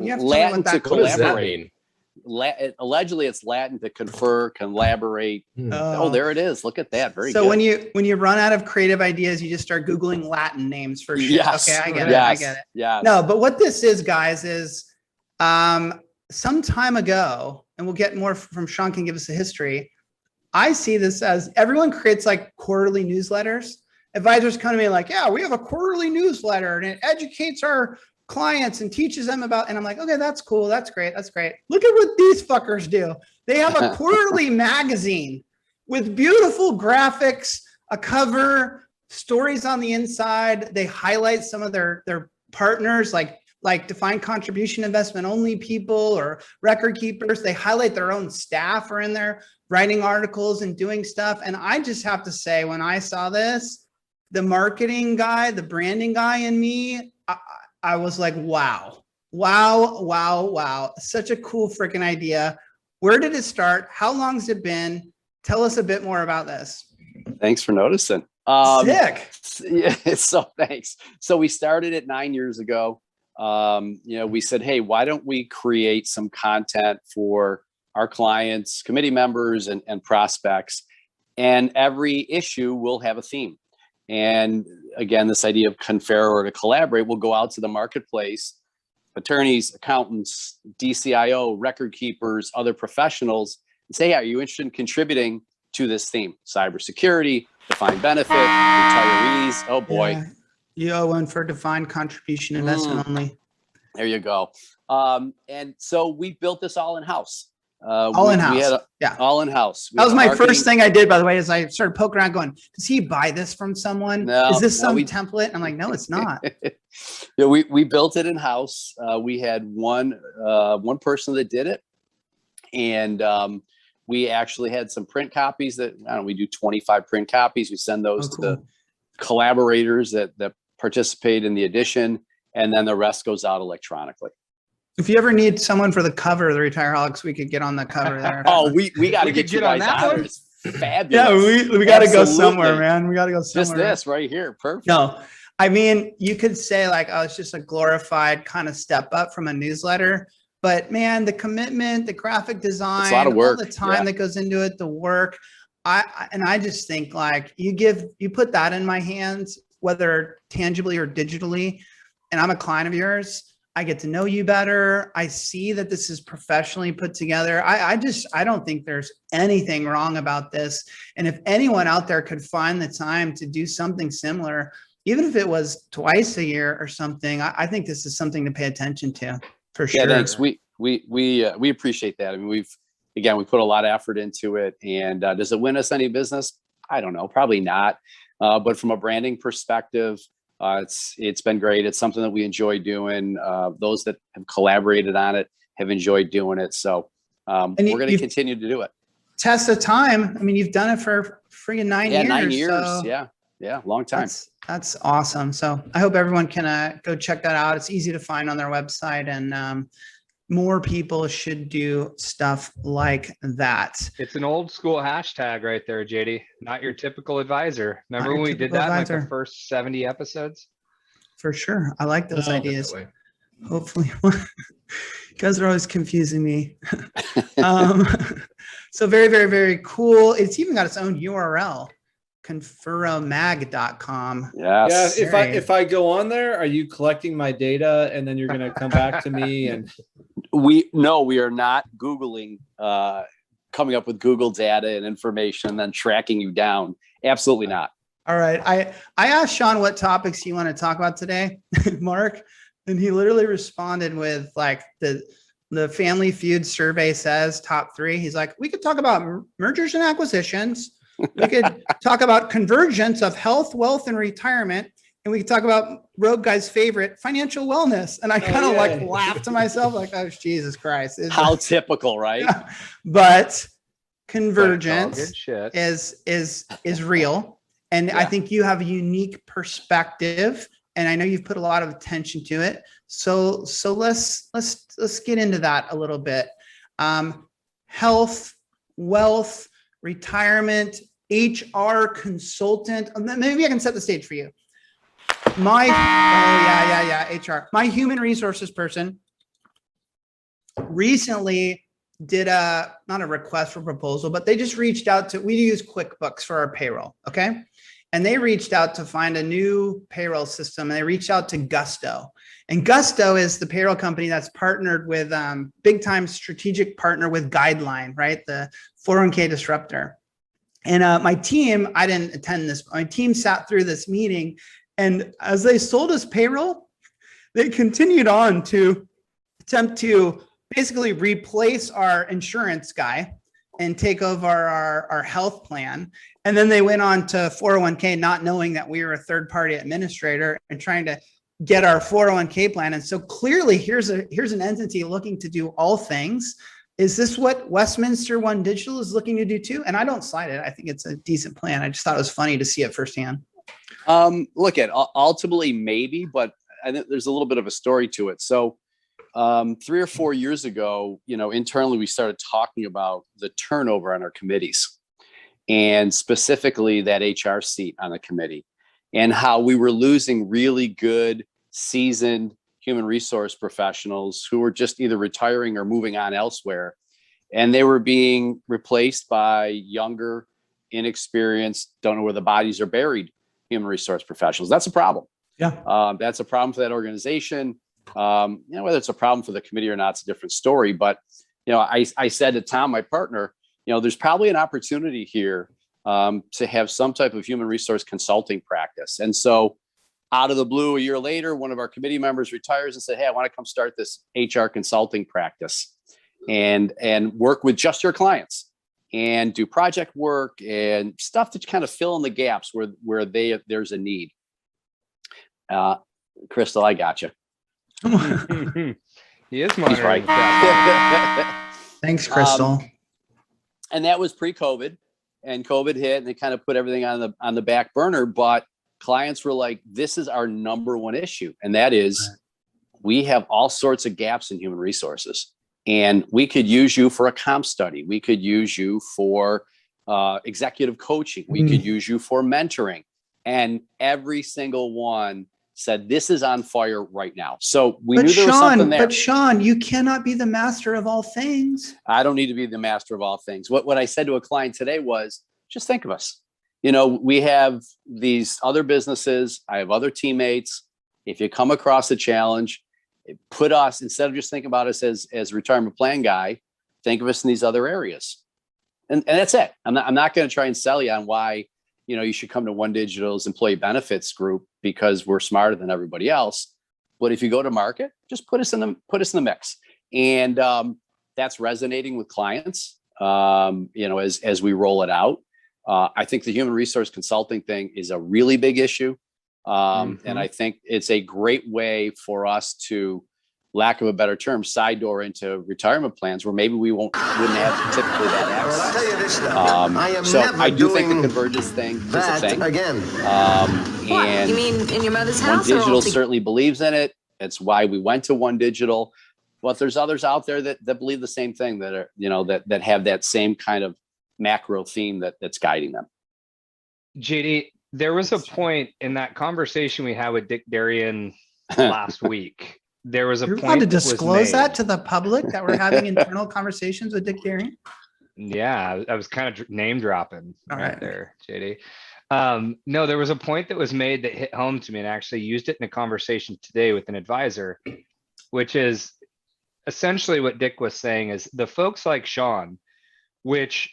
You have to Latin to What does that collaborate. mean? Allegedly, it's Latin to confer, collaborate. Oh, there it is. Look at that. Very so good. when you run out of creative ideas, you just start Googling Latin names for shit. Yes. Okay, I get it. Yes. I get it. Yes. No, but what this is, guys, is some time ago, and we'll get more from Sean can give us a history. I see this as everyone creates like quarterly newsletters. Advisors come to me like, yeah, we have a quarterly newsletter and it educates our clients and teaches them about, and I'm like, okay, that's cool. That's great. That's great. Look at what these fuckers do. They have a quarterly magazine with beautiful graphics, a cover, stories on the inside. They highlight some of their partners, like defined contribution investment only people or record keepers. They highlight their own staff are in there writing articles and doing stuff. And I just have to say, when I saw this, the marketing guy, the branding guy in me, I was like, wow. Such a cool freaking idea. Where did it start? How long's it been? Tell us a bit more about this. Thanks for noticing. Sick. Yeah, so thanks. So we started it 9 years ago. We said, hey, why don't we create some content for our clients, committee members, and prospects, and every issue will have a theme. And again, this idea of Conferro or to collaborate will go out to the marketplace, attorneys, accountants, DCIO, record keepers, other professionals, and say, hey, are you interested in contributing to this theme? Cybersecurity, defined benefit, retirees. Oh boy. Yeah. You owe one for defined contribution investment only. There you go. And so we built this all in-house. All in-house. Yeah. All in-house. That was my first thing I did, by the way, is I started poking around going, does he buy this from someone? No, is this some template? And I'm like, no, it's not. Yeah, we built it in-house. We had one person that did it. And we actually had some print copies that, we do 25 print copies. We send those to the collaborators that participate in the edition. And then the rest goes out electronically. If you ever need someone for the cover of the Retireholics, we could get on the cover there. Oh, we got to get you guys on there. It's fabulous. Yeah, we got to go somewhere, man. We got to go somewhere. Just this right here. Perfect. No, I mean, you could say like, oh, it's just a glorified kind of step up from a newsletter. But man, the commitment, the graphic design, it's a lot of work. All the time that goes into it, the work. I just think like you put that in my hands, whether tangibly or digitally, and I'm a client of yours. I get to know you better. I see that this is professionally put together. I don't think there's anything wrong about this. And if anyone out there could find the time to do something similar, even if it was twice a year or something, I think this is something to pay attention to for sure. Yeah, thanks. We appreciate that. I mean, we put a lot of effort into it. And does it win us any business? I don't know, probably not. But from a branding perspective, it's been great. It's something that we enjoy doing. Those that have collaborated on it have enjoyed doing it. So we're going to continue to do it. Test of time. I mean, you've done it for friggin' 9 years. 9 years. So Yeah. Long time. That's awesome. So I hope everyone can go check that out. It's easy to find on their website, and more people should do stuff like that. It's an old school hashtag right there, JD. Not your typical advisor. Remember when we did that in like the first 70 episodes? For sure. I like those ideas. Hopefully. You guys are always confusing me. So very, very, very cool. It's even got its own URL. Conferromag.com. Yes. Yeah. If I go on there, are you collecting my data and then you're going to come back to me? And we are not Googling, coming up with Google data and information and then tracking you down. Absolutely not. All right. I asked Sean what topics you want to talk about today, Mark, and he literally responded with like the Family Feud survey says top 3. He's like, we could talk about mergers and acquisitions. We could talk about convergence of health, wealth, and retirement. And we could talk about Rogue Guy's favorite, financial wellness. And I kind of like laughed to myself like, oh, Jesus Christ. How typical, right? But convergence is real. And I think you have a unique perspective. And I know you've put a lot of attention to it. So let's get into that a little bit. Health, wealth, retirement, HR consultant. Maybe I can set the stage for you. HR. My human resources person recently did not a request for proposal, but they just reached out to, we use QuickBooks for our payroll. Okay. And they reached out to find a new payroll system, and they reached out to Gusto. And Gusto is the payroll company that's partnered with big time strategic partner with Guideline, right? The 401k disruptor. And my team, I didn't attend this, my team sat through this meeting, and as they sold us payroll, they continued on to attempt to basically replace our insurance guy and take over our health plan. And then they went on to 401k, not knowing that we were a third party administrator and trying to get our 401k plan. And so clearly here's an entity looking to do all things. Is this what Westminster One Digital is looking to do too? And I don't slide it. I think it's a decent plan. I just thought it was funny to see it firsthand. Look at ultimately maybe, but I think there's a little bit of a story to it. So 3 or 4 years ago, internally, we started talking about the turnover on our committees, and specifically that HR seat on the committee, and how we were losing really good, seasoned human resource professionals who were just either retiring or moving on elsewhere. And they were being replaced by younger, inexperienced, don't know where the bodies are buried human resource professionals. That's a problem. Yeah. That's a problem for that organization. Whether it's a problem for the committee or not, it's a different story. But, I said to Tom, my partner, there's probably an opportunity here to have some type of human resource consulting practice. And so out of the blue, a year later, one of our committee members retires and said, hey, I want to come start this HR consulting practice and work with just your clients and do project work and stuff to kind of fill in the gaps where there's a need. Crystal, I got you. He is monitoring. Thanks, Crystal. And that was pre-COVID, and COVID hit, and they kind of put everything on the back burner. But clients were like, "This is our number one issue, and that is, we have all sorts of gaps in human resources, and we could use you for a comp study. We could use you for executive coaching. We could use you for mentoring." And every single one said, this is on fire right now. So we knew there was something there. But Sean, you cannot be the master of all things. I don't need to be the master of all things. What I said to a client today was, just think of us. We have these other businesses. I have other teammates. If you come across a challenge, put us, instead of just thinking about us as retirement plan guy, think of us in these other areas. And that's it. I'm not going to try and sell you on why you should come to One Digital's employee benefits group because we're smarter than everybody else. But if you go to market, just put us in the mix. And that's resonating with clients, as we roll it out. I think the human resource consulting thing is a really big issue. And I think it's a great way for us to, lack of a better term, side door into retirement plans where maybe we wouldn't have typically that access. Well, I'll tell you this though. I do think the Convergence thing is a thing. Again. What? You mean in your mother's house? One Digital certainly believes in it. It's why we went to One Digital. But there's others out there that believe the same thing, that are, that have that same kind of macro theme that's guiding them. JD, there was a point in that conversation we had with Dick Darien last week. There was a You're point allowed to disclose that to the public that we're having internal conversations with Dick Darien? Yeah, I was kind of name dropping right there, JD. No, there was a point that was made that hit home to me, and I actually used it in a conversation today with an advisor, which is essentially what Dick was saying is the folks like Sean, which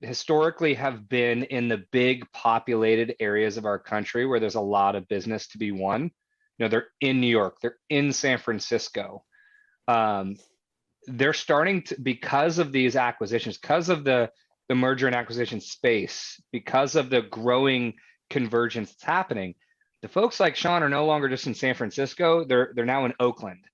historically have been in the big populated areas of our country where there's a lot of business to be won. They're in New York, they're in San Francisco. They're starting to, because of these acquisitions, because of the merger and acquisition space, because of the growing convergence that's happening, the folks like Sean are no longer just in San Francisco. They're now in Oakland.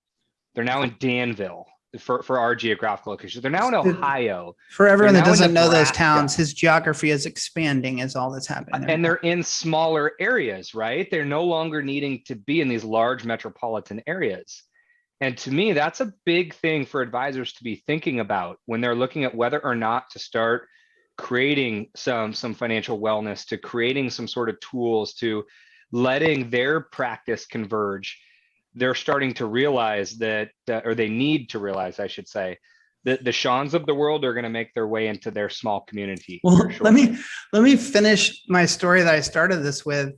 They're now in Danville for our geographical location. They're now in Ohio. For everyone that doesn't know those towns, his geography is expanding is all that's happening there. And they're in smaller areas, right? They're no longer needing to be in these large metropolitan areas. And to me, that's a big thing for advisors to be thinking about when they're looking at whether or not to start creating some financial wellness, to creating some sort of tools, to letting their practice converge. They're starting to realize that, or they need to realize, I should say, that the Seans of the world are going to make their way into their small community. Well, let me finish my story that I started this with.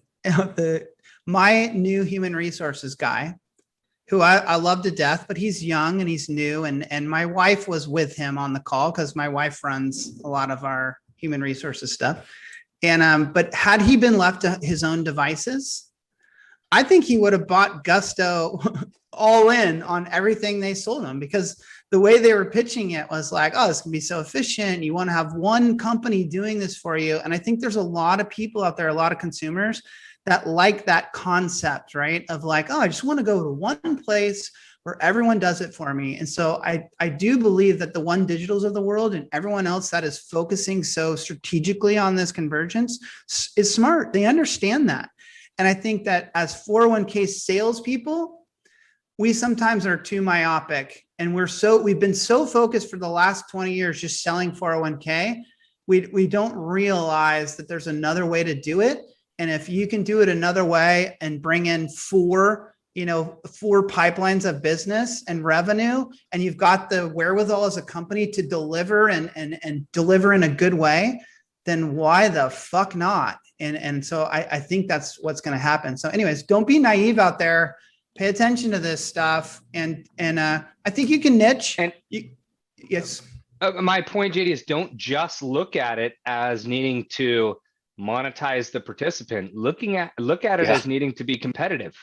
My new human resources guy, who I love to death, but he's young and he's new. And my wife was with him on the call because my wife runs a lot of our human resources stuff. And but had he been left to his own devices, I think he would have bought Gusto all in on everything they sold him, because the way they were pitching it was like, oh, this can be so efficient. You want to have one company doing this for you. And I think there's a lot of people out there, a lot of consumers that like that concept, right? Of like, oh, I just want to go to one place where everyone does it for me. And so I do believe that the One Digitals of the world and everyone else that is focusing so strategically on this convergence is smart. They understand that. And I think that as 401k salespeople, we sometimes are too myopic, and we've been so focused for the last 20 years just selling 401k. We don't realize that there's another way to do it. And if you can do it another way and bring in four pipelines of business and revenue, and you've got the wherewithal as a company to deliver and deliver in a good way, then why the fuck not? And so I think that's what's going to happen. So anyways, don't be naive out there. Pay attention to this stuff. And I think you can niche. And yes. My point, JD, is don't just look at it as needing to monetize the participant. Look at it as needing to be competitive.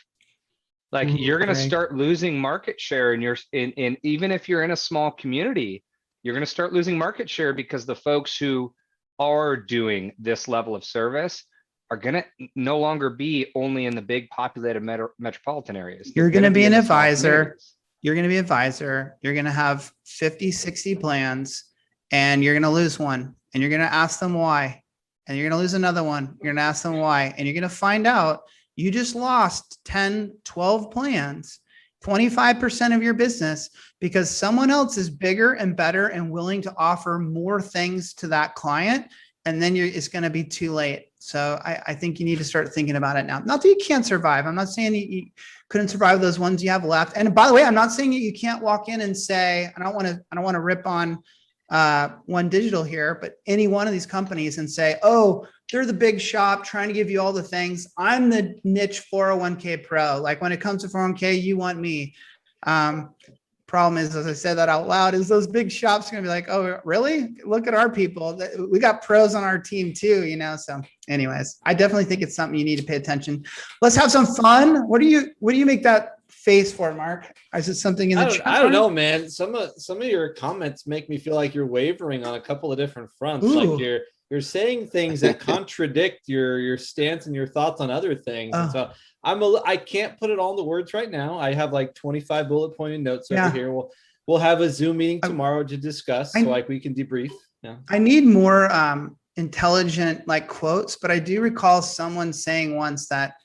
Like you're going to start losing market share in even if you're in a small community, you're going to start losing market share because the folks who are doing this level of service are going to no longer be only in the big populated metropolitan areas. You're going to be an advisor. You're going to be an advisor. You're going to have 50, 60 plans, and you're going to lose one, and you're going to ask them why. And you're going to lose another one. You're going to ask them why. And you're going to find out you just lost 10, 12 plans, 25% of your business, because someone else is bigger and better and willing to offer more things to that client. And then it's going to be too late. So I think you need to start thinking about it now. Not that you can't survive. I'm not saying you couldn't survive those ones you have left. And by the way, I'm not saying that you can't walk in and say, I don't want to rip on One Digital here, but any one of these companies and say, oh, they're the big shop trying to give you all the things. I'm the niche 401k pro. Like when it comes to 401k, you want me. Problem is, as I said that out loud, is those big shops are going to be like, oh, really? Look at our people. We got pros on our team too, So anyways, I definitely think it's something you need to pay attention. Let's have some fun. What do you make that face for, Mark? Is it something in the chat? I don't know, man. Some of your comments make me feel like you're wavering on a couple of different fronts. Ooh. Like you're saying things that contradict your stance and your thoughts on other things. And so I can't put it all into words right now. I have like 25 bullet pointed notes over here. We'll have a Zoom meeting tomorrow to discuss, so like we can debrief. Yeah. I need more intelligent like quotes, but I do recall someone saying once that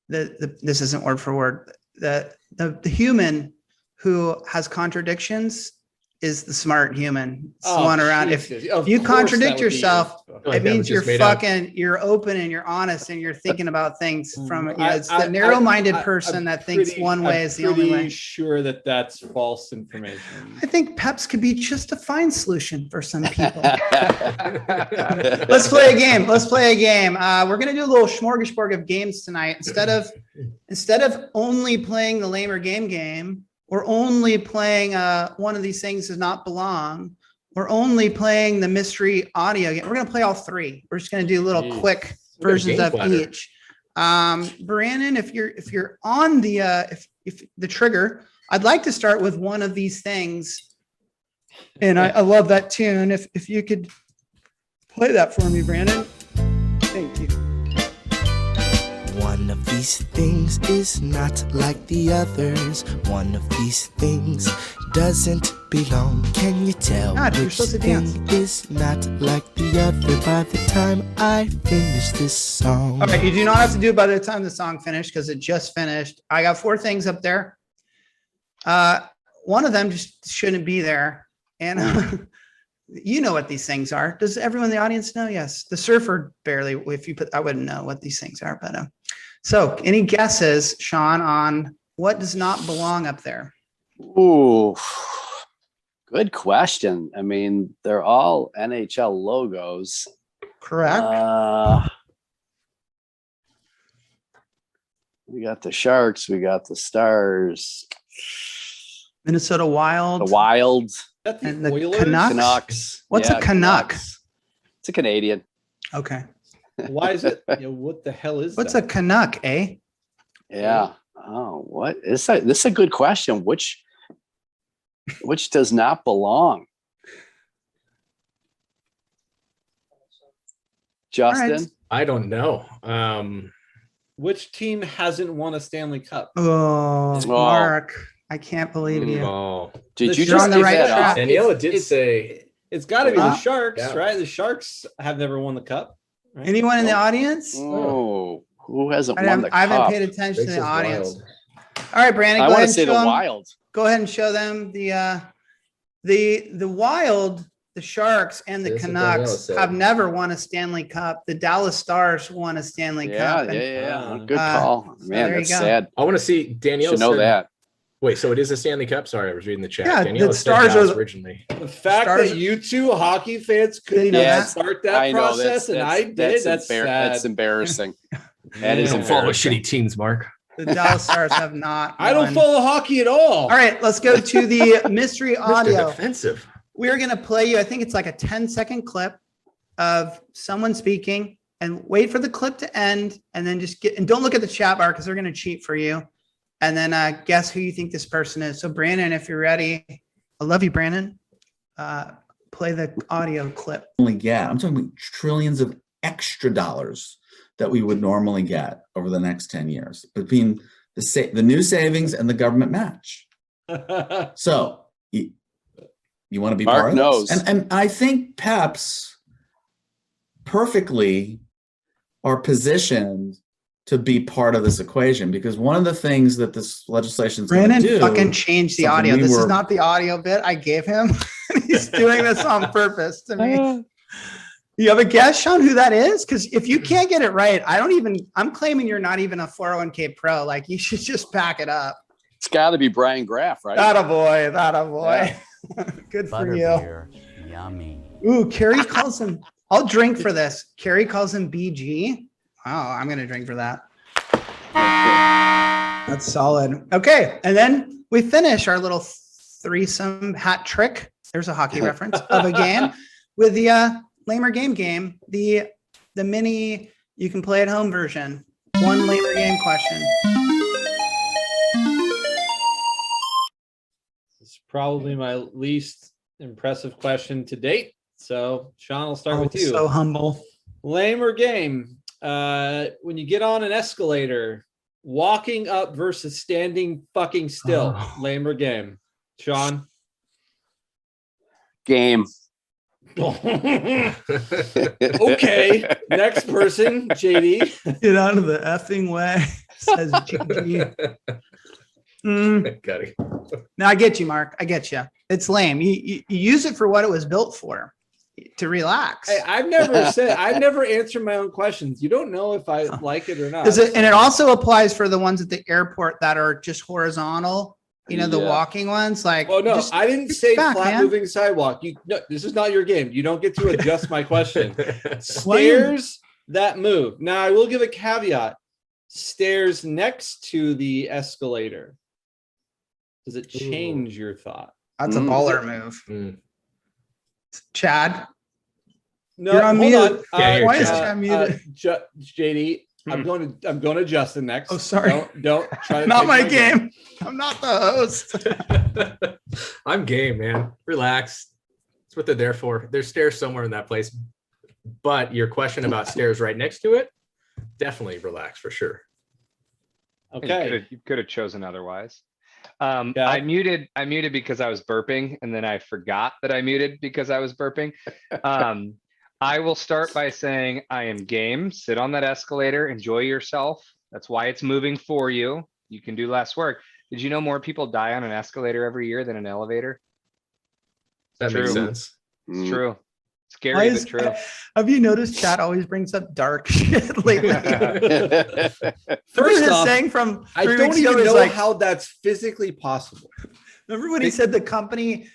this isn't word for word. The human who has contradictions is the smart human. It's the one around. If you contradict yourself, it means you're open and you're honest and you're thinking about things from, it's the narrow-minded person that thinks one way is the only way. I'm sure that that's false information. I think PEPs could be just a fine solution for some people. Let's play a game. We're going to do a little smorgasbord of games tonight. Instead of only playing the lamer game, or only playing one of these things does not belong, or only playing the mystery audio game. We're going to play all three. We're just going to do little quick versions of each. Brandon, if you're on the if the trigger, I'd like to start with one of these things. And I love that tune. If you could play that for me, Brandon. Thank you. One of these things is not like the others. One of these things doesn't belong. Can you tell which thing is not like the other by the time I finish this song? All right, you do not have to do it by the time the song finished because it just finished. I got 4 things up there. One of them just shouldn't be there. And you know what these things are. Does everyone in the audience know? Yes. The surfer barely, I wouldn't know what these things are, but so any guesses, Sean, on what does not belong up there? Ooh, good question. I mean, they're all NHL logos. Correct. We got the Sharks. We got the Stars. Minnesota Wild. The Wild. And the Canucks. What's a Canuck? Canucks. It's a Canadian. Okay. Why is it? What the hell is What's that? a Canuck, eh? Yeah. Oh, what is that? This is a good question. Which does not belong? Justin? Right. I don't know. Which team hasn't won a Stanley Cup? Oh, Mark. I can't believe you. Oh, Did you You're just on the give right that track. up? Daniela did say It's got to be the Huh? Sharks, Yeah. right? The Sharks have never won the Cup. Right? Anyone in the audience? Oh, who hasn't I won the haven't cup? paid attention to This the is audience. wild. All right, Brandon, I go want ahead to and say the show them. Wild. Go ahead and show them the Wild, the Sharks, and the This is what Daniela Canucks said. have never won a Stanley Cup. The Dallas Stars won a Stanley Cup. And Yeah. Good call. so Man, there you that's go. sad. I want to see Danielle. Should know said- that. Wait, so it is a Stanley Cup? Sorry, I was reading the chat. Yeah, Danielle the said Stars Dallas are- originally. The fact Stars- that you two hockey fans couldn't Didn't know even that. start that I know process, and I did. That's sad. That's embarrassing. That is Yeah. Don't follow embarrassing. shitty teams, Mark. The Dallas Stars have not. I don't won. follow hockey at all. All right, let's go to the mystery Mr. audio. Defensive. We're going to play you, I think it's like a 10-second clip of someone speaking, and wait for the clip to end, and then and don't look at the chat bar because they're going to cheat for you. And then guess who you think this person is. So Brandon, if you're ready, I love you, Brandon. Play the audio clip. I'm talking about trillions of extra dollars that we would normally get over the next 10 years between the new savings and the government match. So you want to be Mark part of knows. this? And I think PEPs perfectly are positioned to be part of this equation, because one of the things that this legislation is going to Brandon do, fucking changed the something audio. we This is were- not the audio bit I gave him. He's doing this on purpose to me. You have a guess, Sean, who that is? Because if you can't get it right, I'm claiming you're not even a 401k pro. Like, you should just back it up. It's got to be Brian Graff, right? That a boy. Good for you. Butterbeer, yummy. Ooh, Carrie calls him. I'll drink for this. Carrie calls him BG. Oh, I'm going to drink for that. That's solid. Okay. And then we finish our little threesome hat trick. There's a hockey reference of a game with the Lamer game, the mini, you can play at home version. One Lamer game question. It's probably my least impressive question to date. So, Sean, I'll start with you. So humble. Lame or game? When you get on an escalator, walking up versus standing fucking still. Lame or game? Sean? Game. Okay. Next person, JD. Get out of the effing way, says GG. Got it. No, I get you, Mark. I get you. It's lame. You use it for what it was built for, to relax. Hey, I've never answered my own questions. You don't know if I like it or not. And it also applies for the ones at the airport that are just horizontal. You know, the walking ones. Like, oh no, I didn't say back, flat man. moving sidewalk. No, this is not your game. You don't get to adjust my question. Stairs that move. Now I will give a caveat. Stairs next to the escalator. Does it change your thought? That's a baller move. Chad? No, You're on hold mute. on. Why is Chad muted? JD, I'm going to Justin next. Oh, sorry. Don't try to Not take my game. I'm not the host. I'm game, man. Relax. That's what they're there for. There's stairs somewhere in that place. But your question about stairs right next to it, definitely relax for sure. Okay. You could have chosen otherwise. I muted because I was burping, and then I forgot that I muted because I was burping. I will start by saying I am game. Sit on that escalator, enjoy yourself. That's why it's moving for you. You can do less work. Did you know more people die on an escalator every year than an elevator? That makes sense. It's true. Scary, but true. Have you noticed Chad always brings up dark shit lately? First off, saying from I don't even know how that's physically possible. Remember when he said this company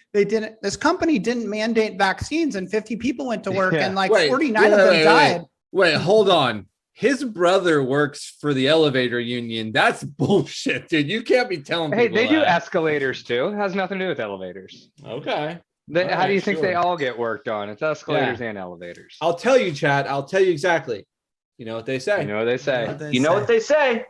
didn't mandate vaccines and 50 people went to work and 49 of them died. Wait, hold on. His brother works for the elevator union. That's bullshit, dude. You can't be telling people they do escalators too. It has nothing to do with elevators. Okay. How do you think they all get worked on? It's escalators and elevators. I'll tell you, Chad. I'll tell you exactly. You know what they say. You know what they say. You know what they say.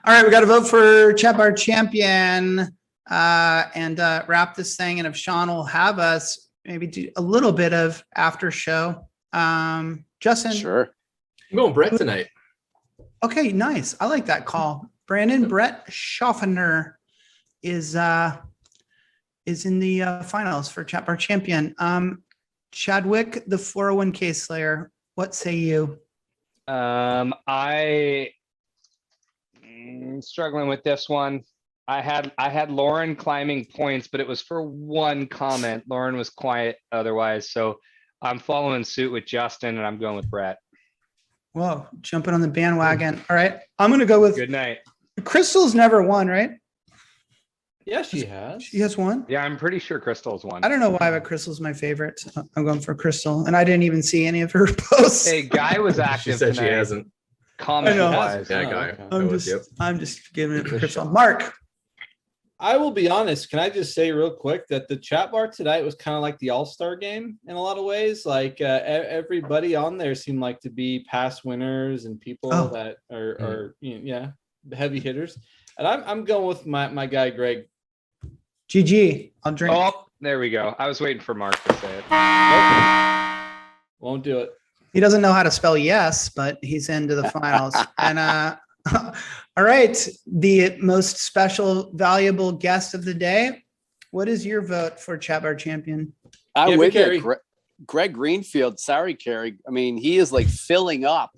All right, we got to vote for Chat Bar Champion and wrap this thing. And if Sean will have us maybe do a little bit of after show. Justin. Sure. I'm going Brett tonight. Okay, nice. I like that call. Brett Schaffner is in the finals for Chat Bar Champion. Chadwick, the 401k Slayer. What say you? I'm struggling with this one. I had Lauren climbing points, but it was for one comment. Lauren was quiet otherwise, so I'm following suit with Justin, and I'm going with Brett. Whoa, jumping on the bandwagon. All right, I'm going to go with. Good night. Crystal's never won, right? Yeah, she has. She has won? Yeah, I'm pretty sure Crystal's won. I don't know why, but Crystal's my favorite. So I'm going for Crystal, and I didn't even see any of her posts. Hey, Guy was active. She said tonight. she hasn't. Comment-wise. Yeah, Guy. I'm just giving it to Crystal. Mark. I will be honest. Can I just say real quick that the chat bar tonight was kind of like the All-Star game in a lot of ways. Like everybody on there seemed like to be past winners and people that are heavy hitters. And I'm going with my guy Greg. GG. I'll drink. Oh, there we go. I was waiting for Mark to say it. Nope. Won't do it. He doesn't know how to spell yes, but he's into the finals. And all right, the most special, valuable guest of the day. What is your vote for Chat Bar Champion? I'm with you, Greg Greenfield. Sorry, Carrie. I mean, he is like filling up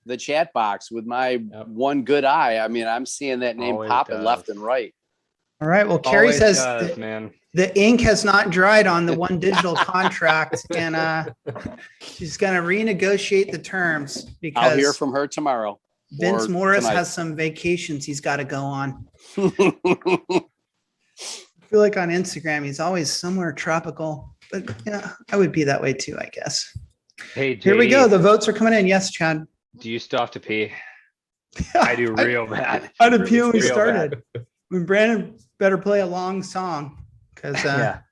the chat box with my one good eye. I mean, I'm seeing that name popping left and right. All right. Well, Carrie says man. The ink has not dried on the one digital contract, and she's going to renegotiate the terms because I'll hear from her tomorrow. Vince Morris has some vacations he's got to go on. I feel like on Instagram he's always somewhere tropical, but yeah, I would be that way too, I guess. Hey, JD, here we go. The votes are coming in. Yes, Chad. Do you still have to pee? I do real bad. I had to pee when we started. When Brandon better play a long song because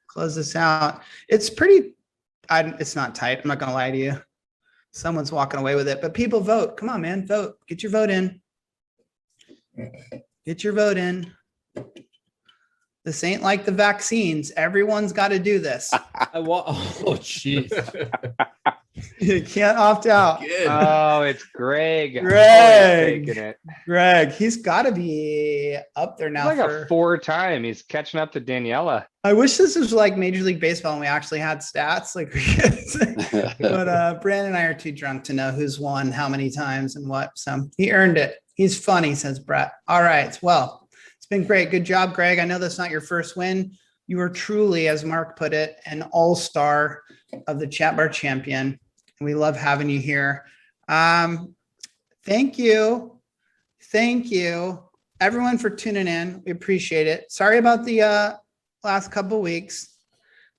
close this out. It's pretty. It's not tight. I'm not gonna lie to you. Someone's walking away with it, but people vote. Come on, man, vote. Get your vote in. Get your vote in. This ain't like the vaccines. Everyone's got to do this. Oh, jeez. You can't opt out. Good. Oh, it's Greg. Greg, he's got to be up there now. It's like a 4-time. He's catching up to Daniela. I wish this was like Major League Baseball and we actually had stats. But Brandon and I are too drunk to know who's won how many times and what. So he earned it. He's funny, says Brett. All right. Well, it's been great. Good job, Greg. I know that's not your first win. You are truly, as Mark put it, an all-star of the Chat Bar Champion. We love having you here. Thank you. Thank you, everyone, for tuning in. We appreciate it. Sorry about the last couple of weeks.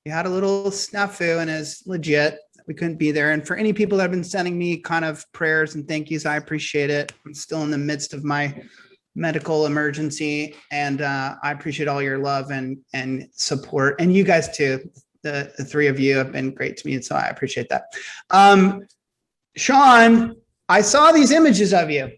We had a little snafu and is legit. We couldn't be there. And for any people that have been sending me kind of prayers and thank yous, I appreciate it. I'm still in the midst of my medical emergency, and I appreciate all your love and support. And you guys too. The three of you have been great to me, and so I appreciate that. Sean, I saw these images of you.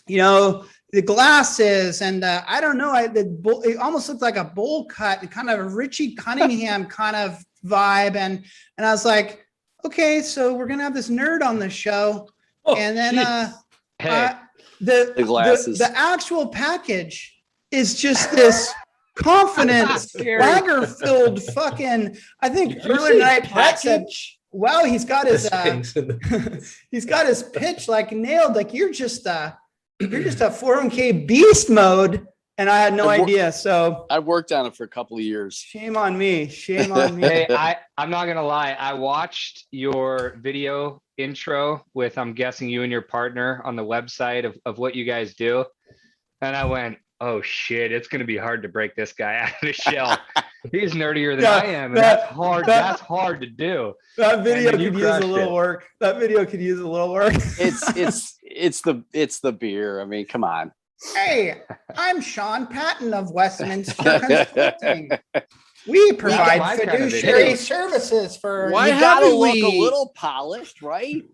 You know, the glasses, and I don't know, it almost looked like a bowl cut, kind of a Richie Cunningham kind of vibe, and I was like, okay, so we're gonna have this nerd on the show, and then the glasses, the actual package is just this confident, swagger-filled fucking. I think earlier tonight Pat said, "Wow, he's got his he's got his pitch like nailed. Like you're just a 401k beast mode." and I had no idea. So I worked on it for a couple of years. Shame on me. Shame on me. Hey, I'm not gonna lie. I watched your video intro with, I'm guessing, you and your partner on the website of what you guys do. And I went, oh shit, it's gonna be hard to break this guy out of the shell. He's nerdier than I am, and that's hard. That's hard to do. That video could use a little work. That video could use a little work. It's the beer. I mean, come on. Hey, I'm Sean Patton of Westminster Consulting. We provide fiduciary services for. Why haven't we look a little polished, right?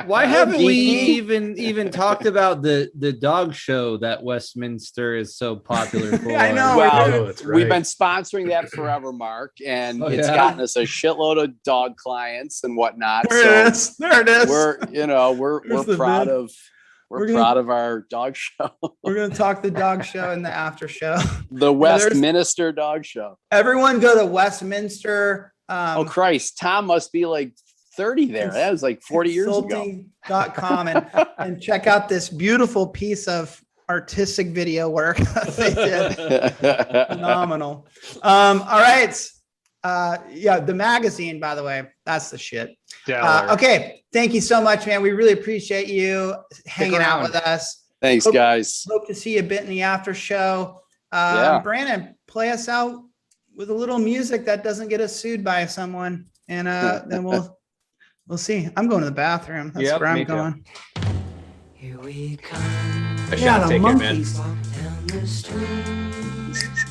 Why haven't we even talked about the dog show that Westminster is so popular for? I know. Well, we've been sponsoring that forever, Mark, and it's gotten us a shitload of dog clients and whatnot. There it is. We're proud of. We're proud of our dog show. We're going to talk the dog show in the after show. The Westminster dog show. Everyone go to Westminster. Oh, Christ. Tom must be like 30 there. That was like 40 years ago. Consulting.com and check out this beautiful piece of artistic video work they did. Phenomenal. All right. The magazine, by the way, that's the shit. Okay. Thank you so much, man. We really appreciate you hanging out with us. Thanks, guys. Hope to see you a bit in the after show. Brandon, play us out with a little music that doesn't get us sued by someone. And then we'll see. I'm going to the bathroom. That's where I'm going. Here we come. I should take it, man. Walk down the street.